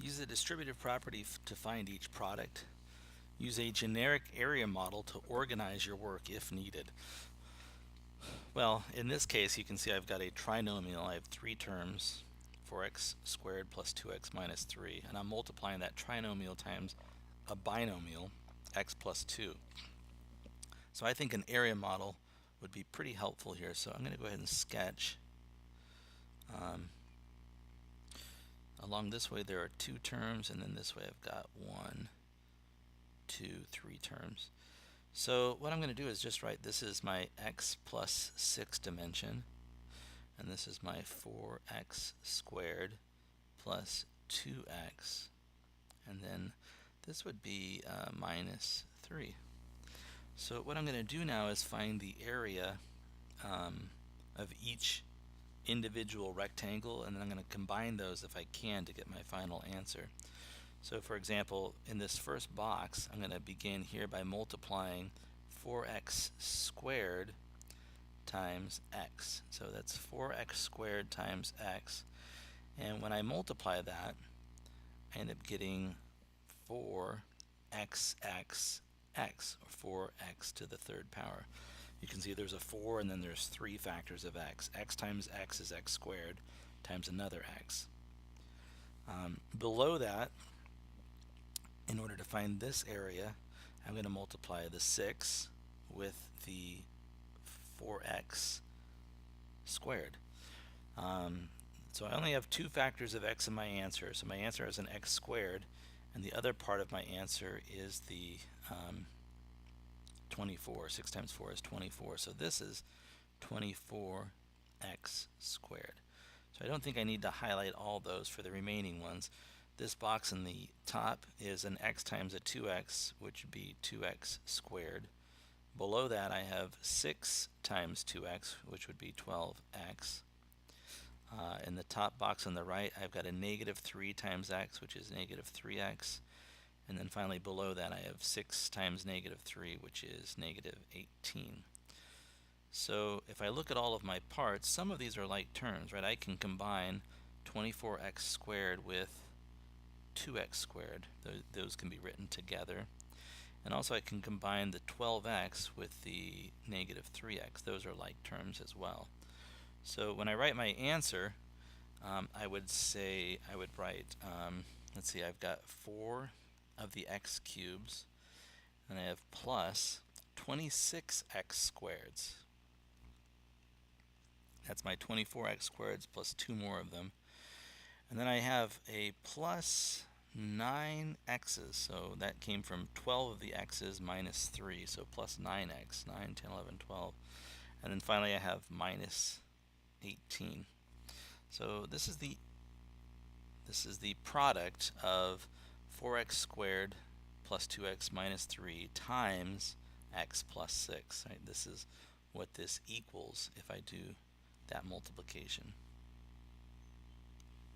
Use the distributive property to find each product. Use a generic area model to organize your work if needed. Well, in this case, you can see I've got a trinomial. I have three terms, 4x squared plus 2x minus 3, and I'm multiplying that trinomial times a binomial, x plus 2. So I think an area model would be pretty helpful here. So I'm going to go ahead and sketch. Along this way there are two terms, and then this way I've got 1, 2, 3 terms. So what I'm going to do is just write this is my x plus 6 dimension, and this is my 4x squared plus 2x, and then this would be minus 3. So what I'm going to do now is find the area of each individual rectangle, and then I'm going to combine those if I can to get my final answer. So for example, in this first box, I'm going to begin here by multiplying 4x squared times x. So that's 4x squared times x. And when I multiply that, I end up getting 4xx, or 4x to the third power. You can see there's a 4 and then there's 3 factors of x. X times x is x squared times another x. Below that, in order to find this area, I'm going to multiply the 6 with the 4x squared. So I only have 2 factors of x in my answer. So my answer is an x squared, and the other part of my answer is the 24. 6 times 4 is 24. So this is 24x squared. So I don't think I need to highlight all those for the remaining ones. This box in the top is an x times a 2x, which would be 2x squared. Below that I have 6 times 2x, which would be 12x. In the top box on the right, I've got a negative 3 times x, which is negative 3x. And then finally below that I have 6 times negative 3, which is negative 18. So if I look at all of my parts, some of these are like terms, right? I can combine 24x squared with 2x squared. Those can be written together. And also I can combine the 12x with the negative 3x. Those are like terms as well. So when I write my answer, I would write, let's see, I've got 4 of the x cubes, and I have plus 26x squareds. That's my 24x squareds plus 2 more of them. And then I have a plus 9 x's, so that came from 12 of the x's minus 3, so plus 9x, 9, 10, 11, 12. And then finally I have minus 18. So this is the product of 4x squared plus 2x minus 3 times x plus 6. Right? This is what this equals if I do that multiplication.